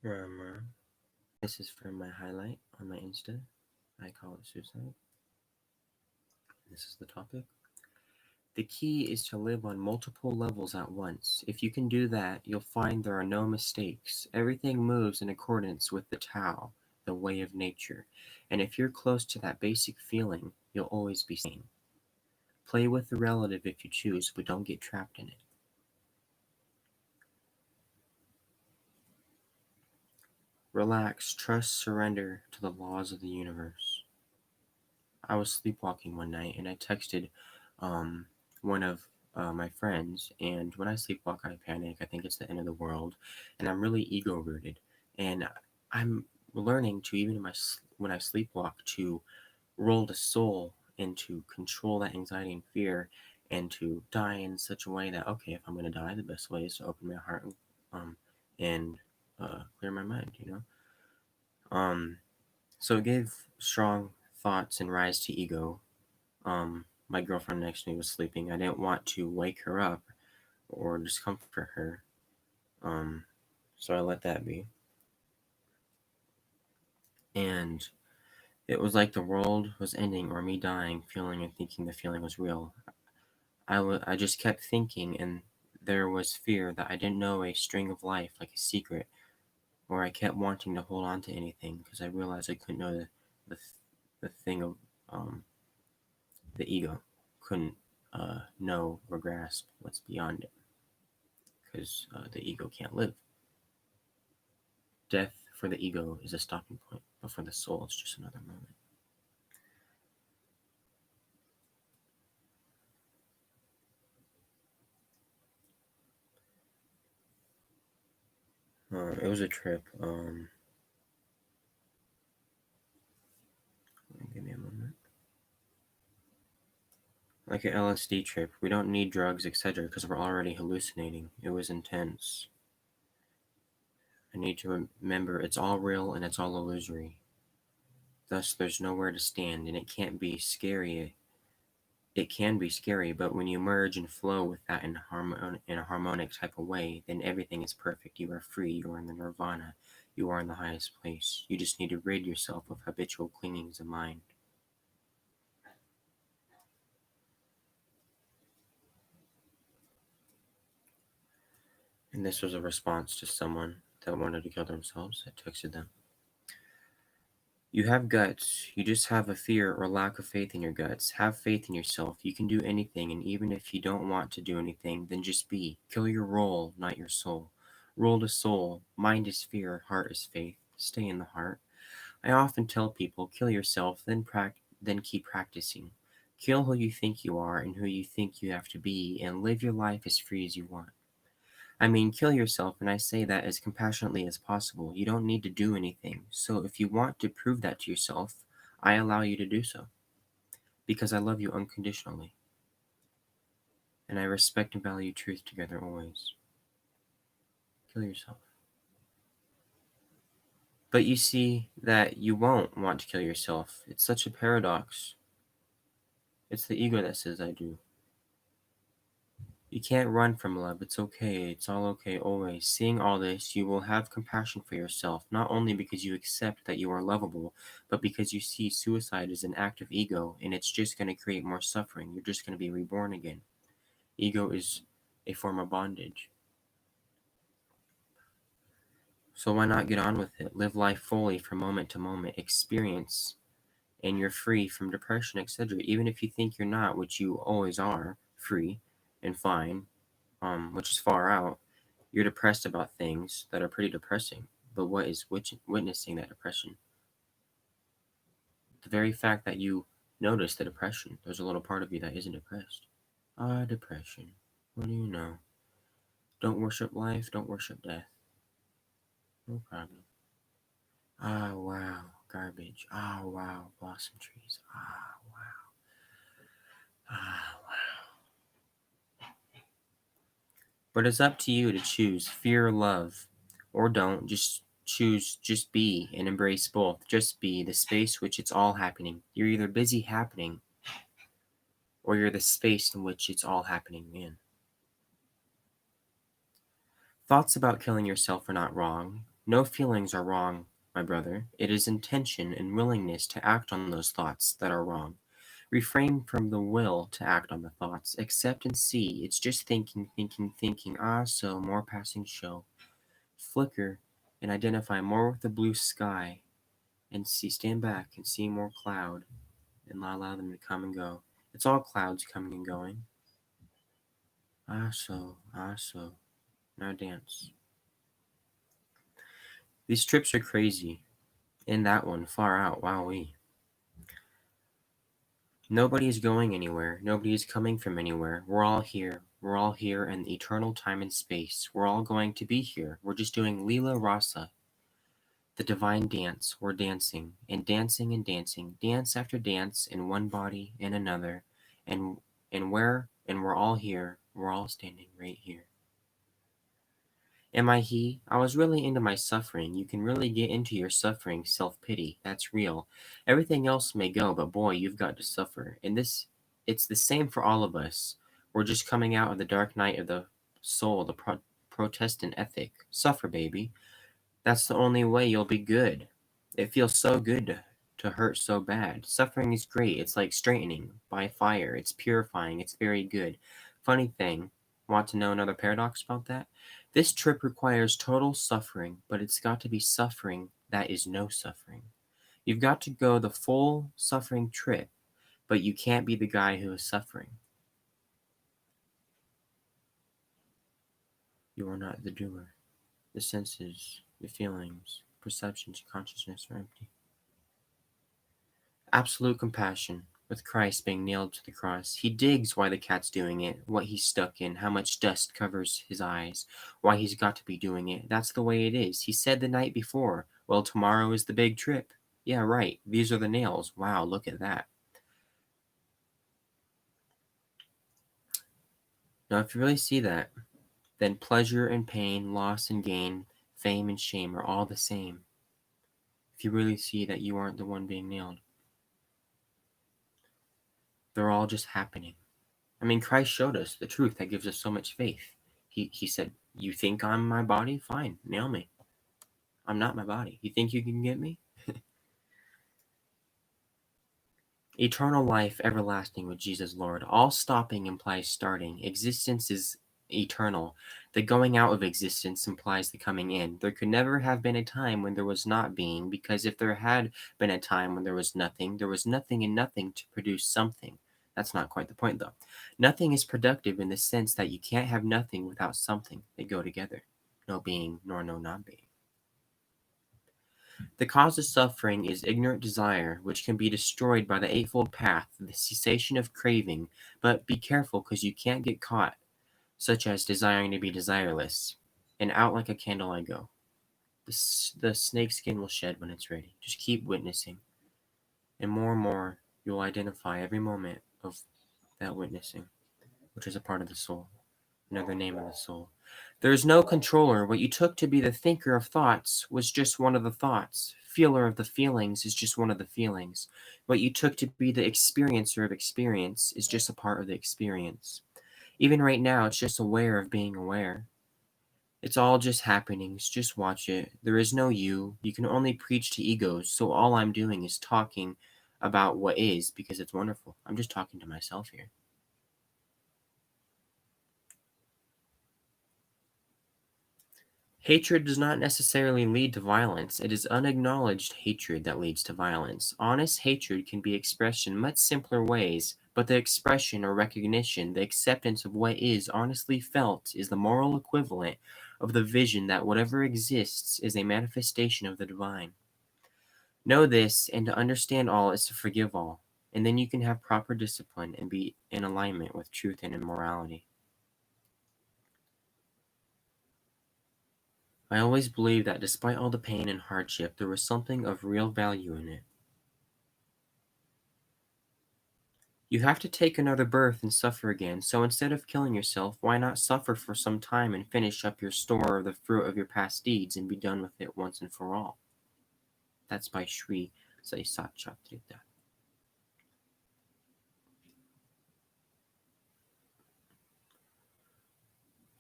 Rumor. This is for my highlight on my Insta. I call it suicide. This is the topic. The key is to live on multiple levels at once. If you can do that, you'll find there are no mistakes. Everything moves in accordance with the Tao, the way of nature. And if you're close to that basic feeling, you'll always be sane. Play with the relative if you choose, but don't get trapped in it. Relax, trust, surrender to the laws of the universe. I was sleepwalking one night and I texted one of my friends. And when I sleepwalk, I panic. I think it's the end of the world. And I'm really ego rooted. And I'm learning to, even in when I sleepwalk, to roll the soul and to control that anxiety and fear and to die in such a way that, okay, if I'm going to die, the best way is to open my heart um, and clear my mind, you know? So it gave strong thoughts and rise to ego. My girlfriend next to me was sleeping. I didn't want to wake her up or discomfort her. Um, so I let that be. And it was like the world was ending or me dying, feeling and thinking the feeling was real. I just kept thinking, and there was fear that I didn't know a string of life like a secret, or I kept wanting to hold on to anything because I realized I couldn't know the, the thing of um, the ego couldn't know or grasp what's beyond it because the ego can't live. Death for the ego is a stopping point, but for the soul, it's just another moment. It was a trip. Give me a moment. Like an LSD trip. We don't need drugs, etc., because we're already hallucinating. It was intense. I need to remember it's all real and it's all illusory. Thus, there's nowhere to stand, and it can't be scary. It can be scary, but when you merge and flow with that in a harmonic type of way, then everything is perfect. You are free. You are in the nirvana. You are in the highest place. You just need to rid yourself of habitual clingings of mind. And this was a response to someone that wanted to kill themselves. I texted them. You have guts. You just have a fear or lack of faith in your guts. Have faith in yourself. You can do anything, and even if you don't want to do anything, then just be. Kill your role, not your soul. Role to soul. Mind is fear. Heart is faith. Stay in the heart. I often tell people, kill yourself, then keep practicing. Kill who you think you are and who you think you have to be, and live your life as free as you want. I mean, kill yourself, and I say that as compassionately as possible. You don't need to do anything. So if you want to prove that to yourself, I allow you to do so. Because I love you unconditionally. And I respect and value truth together always. Kill yourself. But you see that you won't want to kill yourself. It's such a paradox. It's the ego that says I do. You can't run from love. It's okay. It's all okay always. Seeing all this, you will have compassion for yourself, not only because you accept that you are lovable, but because you see suicide as an act of ego and it's just going to create more suffering. You're just going to be reborn again. Ego is a form of bondage. So why not get on with it? Live life fully from moment to moment. Experience and you're free from depression, etc. Even if you think you're not, which you always are, free and fine, which is far out, you're depressed about things that are pretty depressing. But what is witnessing that depression? The very fact that you notice the depression, there's a little part of you that isn't depressed. Ah, depression. What do you know? Don't worship life, don't worship death. No problem. Ah, wow. Garbage. Ah, wow. Blossom trees. Ah, wow. Ah, wow. But it's up to you to choose fear or love. Or don't. Just choose, just be and embrace both. Just be the space which it's all happening. You're either busy happening or you're the space in which it's all happening in. Thoughts about killing yourself are not wrong. No feelings are wrong, my brother. It is intention and willingness to act on those thoughts that are wrong. Refrain from the will to act on the thoughts. Accept and see. It's just thinking, thinking, thinking. Ah, so more passing show. Flicker and identify more with the blue sky and see, stand back and see more cloud and allow them to come and go. It's all clouds coming and going. Ah, so, ah, so. Now dance. These trips are crazy. In that one, far out, wowee. Nobody is going anywhere. Nobody is coming from anywhere. We're all here. We're all here in eternal time and space. We're all going to be here. We're just doing Leela Rasa, the divine dance. We're dancing and dancing and dancing, dance after dance in one body and another, and we're all here. We're all standing right here. Am I he? I was really into my suffering. You can really get into your suffering, self-pity. That's real. Everything else may go, but boy, you've got to suffer. And it's the same for all of us. We're just coming out of the dark night of the soul, the Protestant ethic. Suffer, baby. That's the only way you'll be good. It feels so good to hurt so bad. Suffering is great. It's like straightening by fire. It's purifying. It's very good. Funny thing, want to know another paradox about that? This trip requires total suffering, but it's got to be suffering that is no suffering. You've got to go the full suffering trip, but you can't be the guy who is suffering. You are not the doer. The senses, the feelings, perceptions, consciousness are empty. Absolute compassion, with Christ being nailed to the cross. He digs why the cat's doing it, what he's stuck in, how much dust covers his eyes, why he's got to be doing it. That's the way it is. He said the night before, well, tomorrow is the big trip. Yeah, right. These are the nails. Wow, look at that. Now, if you really see that, then pleasure and pain, loss and gain, fame and shame are all the same. If you really see that you aren't the one being nailed, they're all just happening. I mean, Christ showed us the truth that gives us so much faith. He said, you think I'm my body? Fine, nail me. I'm not my body. You think you can get me? Eternal life, everlasting with Jesus Lord. All stopping implies starting. Existence is eternal. The going out of existence implies the coming in. There could never have been a time when there was not being, because if there had been a time when there was nothing and nothing to produce something. That's not quite the point, though. Nothing is productive in the sense that you can't have nothing without something. They go together. No being nor no not being. The cause of suffering is ignorant desire, which can be destroyed by the Eightfold Path, the cessation of craving, but be careful because you can't get caught, such as desiring to be desireless. And out like a candle I go. The snake skin will shed when it's ready. Just keep witnessing. And more, you'll identify every moment of that witnessing, which is a part of the soul, another name of the soul. There is no controller. What you took to be the thinker of thoughts was just one of the thoughts. Feeler of the feelings is just one of the feelings. What you took to be the experiencer of experience is just a part of the experience. Even right now, it's just aware of being aware. It's all just happenings. Just watch it. There is no you. You can only preach to egos. So all I'm doing is talking about what is because it's wonderful. I'm just talking to myself here. Hatred does not necessarily lead to violence. It is unacknowledged hatred that leads to violence. Honest hatred can be expressed in much simpler ways, but the expression or recognition, the acceptance of what is honestly felt, is the moral equivalent of the vision that whatever exists is a manifestation of the divine. Know this, and to understand all is to forgive all, and then you can have proper discipline and be in alignment with truth and immorality. I always believed that despite all the pain and hardship, there was something of real value in it. You have to take another birth and suffer again, so instead of killing yourself, why not suffer for some time and finish up your store of the fruit of your past deeds and be done with it once and for all? That's by Sri Sai Satchatrita.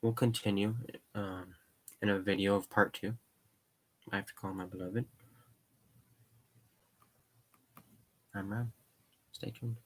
We'll continue in a video of part 2. I have to call my beloved. I'm Ram. Stay tuned.